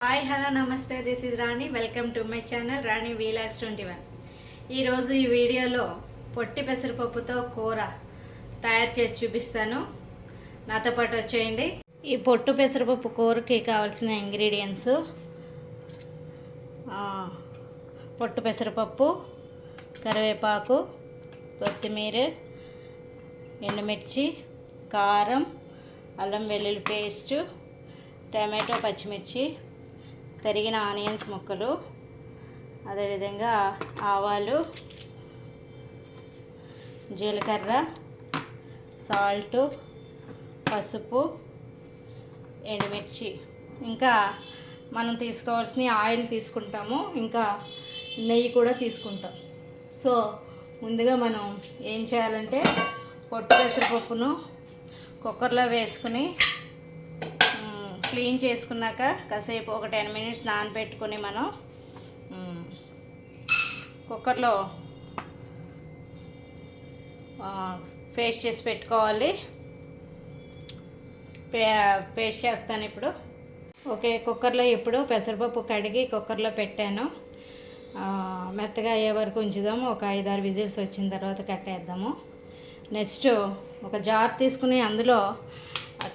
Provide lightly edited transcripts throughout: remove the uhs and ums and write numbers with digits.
Hi hello నమస్తే, this is Rani. Welcome to my channel Rani vlogs 21. ఈరోజు ఈ వీడియోలో పొట్టి పెసరపప్పుతో కూర తయారు చేసి చూపిస్తాను. నాతో పాటు వచ్చేయండి. ఈ పొట్టు పెసరపప్పు కూరకి కావాల్సిన ఇంగ్రీడియంట్స్: పొట్టు పెసరపప్పు, కరివేపాకు, కొత్తిమీర, ఎండుమిర్చి, కారం, అల్లం వెల్లుల్లి పేస్టు, టమాటో, పచ్చిమిర్చి, తరిగిన ఆనియన్స్ ముక్కలు, అదేవిధంగా ఆవాలు, జీలకర్ర, సాల్టు, పసుపు, ఎండుమిర్చి, ఇంకా మనం తీసుకోవాల్సిన ఆయిల్ తీసుకుంటాము, ఇంకా నెయ్యి కూడా తీసుకుంటాం. సో ముందుగా మనం ఏం చేయాలంటే పొట్టు పెసరపప్పును కుక్కర్లో వేసుకుని క్లీన్ చేసుకున్నాక కాసేపు ఒక 10 minutes నానబెట్టుకొని మనం కుక్కర్లో పేస్ట్ చేసి పెట్టుకోవాలి. పేస్ట్ చేస్తాను ఇప్పుడు. ఓకే, కుక్కర్లో ఇప్పుడు పెసరపప్పు కడిగి కుక్కర్లో పెట్టాను. మెత్తగా అయ్యే వరకు ఉంచుదాము. ఒక 5-6 విజిల్స్ వచ్చిన తర్వాత కట్టేద్దాము. నెక్స్ట్ ఒక జార్ తీసుకుని అందులో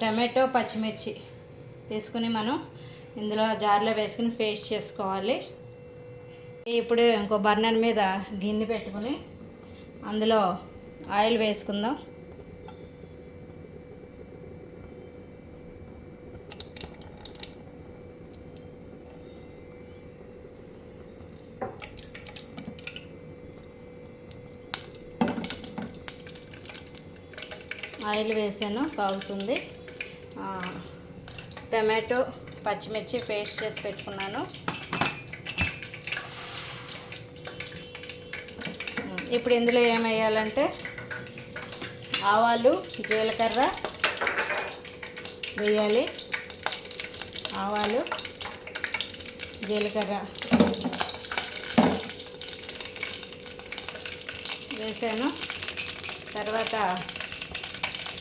టమాటో, పచ్చిమిర్చి తీసుకుని మనం ఇందులో జార్లో వేసుకుని పేస్ట్ చేసుకోవాలి. ఇప్పుడు ఇంకో బర్నర్ మీద గిన్నె పెట్టుకుని అందులో ఆయిల్ వేసుకుందాం. ఆయిల్ వేసాను, కాగుతుంది. టమాటో, పచ్చిమిర్చి పేస్ట్ చేసి పెట్టుకున్నాను. ఇప్పుడు ఇందులో ఏమేయాలంటే ఆవాలు, జీలకర్ర వేయాలి. ఆవాలు, జీలకర్ర వేసాను. తర్వాత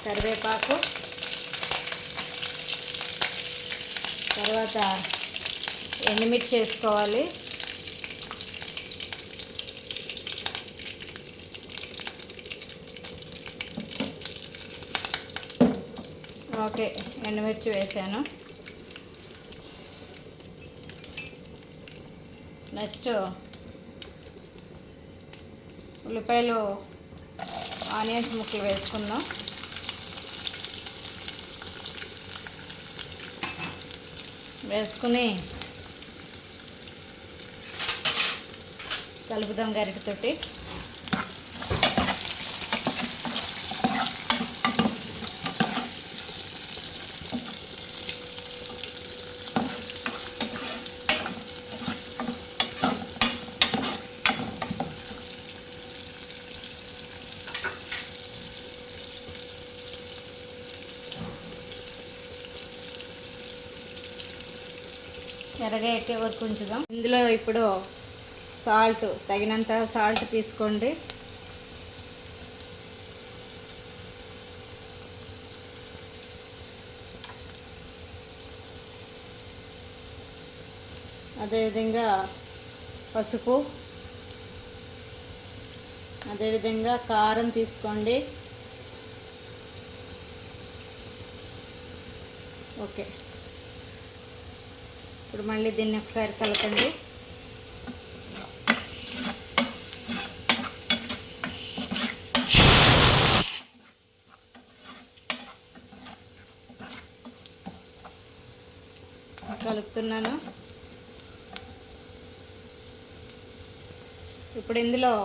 కరివేపాకు, తర్వాత ఎండుమిర్చి వేసుకోవాలి. ఓకే, ఎండుమిర్చి వేసాను. నెక్స్ట్ ఉల్లిపాయలు, ఆనియన్స్ ముక్కలు వేసుకుందాం. వేసుకుని కలుపుదాం గరిటెతోటి. ఎర్రగా ఎక్కే వరకు ఉంచుదాం. ఇందులో ఇప్పుడు సాల్ట్, తగినంత సాల్ట్ తీసుకోండి. అదేవిధంగా పసుపు, అదేవిధంగా కారం తీసుకోండి. ఓకే, ఇప్పుడు మళ్ళీ దీన్ని ఒకసారి కలపండి. కలుపుతున్నాను. ఇప్పుడు ఇందులో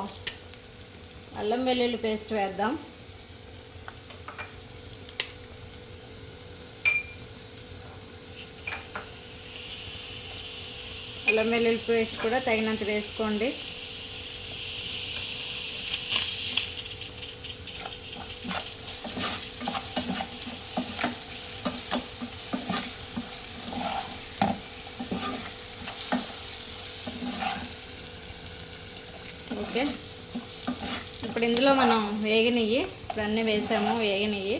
అల్లం వెల్లుల్లి పేస్ట్ వేద్దాం. అల్లం వెల్లుల్లి పేస్ట్ కూడా తగినంత వేసుకోండి. ఓకే, ఇప్పుడు ఇందులో మనం వేగనియ్యి, ఇప్పుడు అన్నీ వేసాము, వేగనియ్యి.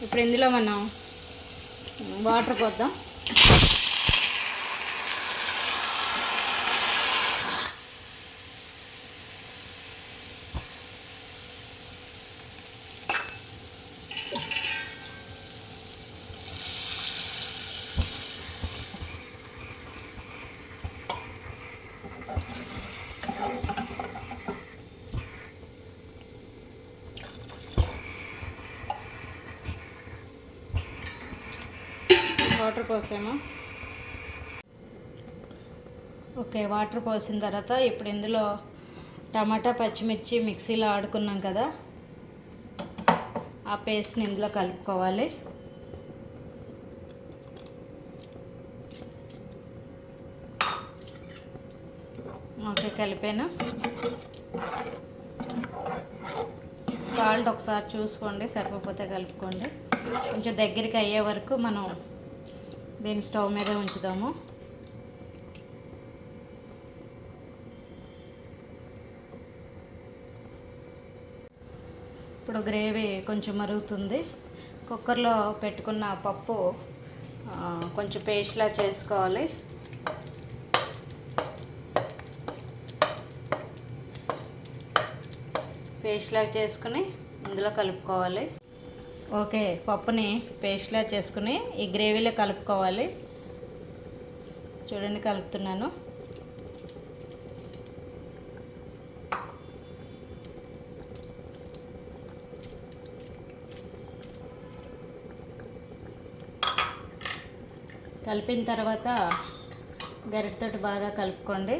ఇప్పుడు ఇందులో మనం వాటర్ పోద్దాం. వాటర్ పోసాము. ఓకే, వాటర్ పోసిన తర్వాత ఇప్పుడు ఇందులో టమాటా పచ్చిమిర్చి మిక్సీలో ఆడుకున్నాం కదా, ఆ పేస్ట్ని ఇందులో కలుపుకోవాలి. ఓకే, కలిపాను. సాల్ట్ ఒకసారి చూసుకోండి, సరిపోతే కలుపుకోండి. కొంచెం దగ్గరికి అయ్యే వరకు మనం దీన్ని స్టవ్ మీద ఉంచుదాము. ఇప్పుడు గ్రేవీ కొంచెం మరుగుతుంది. కుక్కర్లో పెట్టుకున్న పప్పు కొంచెం పేస్ట్లా చేసుకోవాలి. పేస్ట్లా చేసుకుని ఇందులో కలుపుకోవాలి. ఓకే, పప్పుని పేస్ట్లా చేసుకుని ఈ గ్రేవీలో కలుపుకోవాలి. చూడండి, కలుపుతున్నాను. కలిపిన తర్వాత గరిటెతోటి బాగా కలుపుకోండి.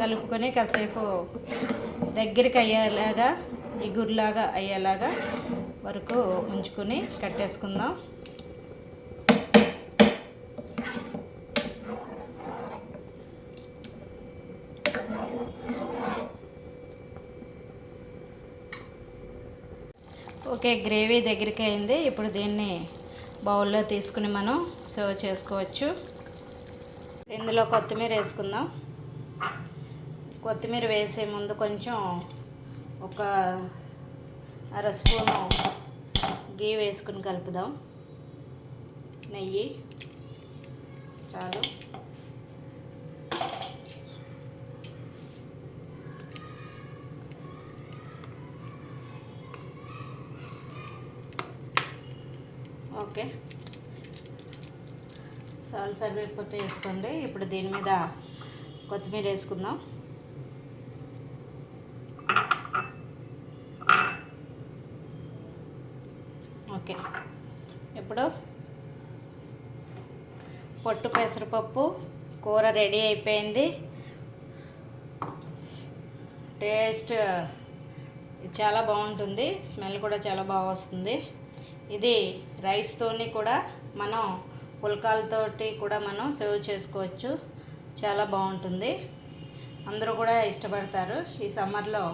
కలుపుకొని కాసేపు దగ్గరికి అయ్యేలాగా, ఇగురులాగా అయ్యేలాగా వరకు ఉంచుకొని కట్టేసుకుందాం. ఓకే, గ్రేవీ దగ్గరికి అయింది. ఇప్పుడు దీన్ని బౌల్లో తీసుకుని మనం సర్వ్ చేసుకోవచ్చు. ఇందులో కొత్తిమీర వేసుకుందాం. కొత్తిమీర వేసే ముందు కొంచెం ఒక అర స్పూను గీ వేసుకుని కలుపుదాం. నెయ్యి చాలు. ఓకే, సాల్ట్ సరిపోతే వేసుకోండి. ఇప్పుడు దీని మీద కొత్తిమీర వేసుకుందాం. ఓకే, ఇప్పుడు పొట్టు పెసరపప్పు కూర రెడీ అయిపోయింది. టేస్ట్ చాలా బాగుంటుంది, స్మెల్ కూడా చాలా బాగా వస్తుంది. ఇది రైస్తోని కూడా మనం పుల్కాలతోటి కూడా మనం సర్వ్ చేసుకోవచ్చు. చాలా బాగుంటుంది, అందరూ కూడా ఇష్టపడతారు. ఈ సమ్మర్లో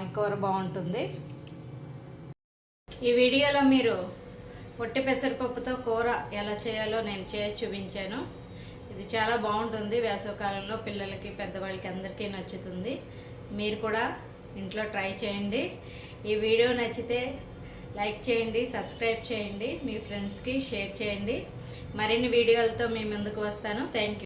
ఈ కూర బాగుంటుంది. ఈ వీడియోలో మీరు పొట్టి పెసరపప్పుతో కూర ఎలా చేయాలో నేను చేసి చూపించాను. ఇది చాలా బాగుంటుంది. వేసవికాలంలో పిల్లలకి, పెద్దవాళ్ళకి అందరికీ నచ్చుతుంది. మీరు కూడా ఇంట్లో ట్రై చేయండి. ఈ వీడియో నచ్చితే లైక్ చేయండి, సబ్స్క్రైబ్ చేయండి, మీ ఫ్రెండ్స్కి షేర్ చేయండి. మరిన్ని వీడియోలతో మీ ముందుకు వస్తాను. Thank you.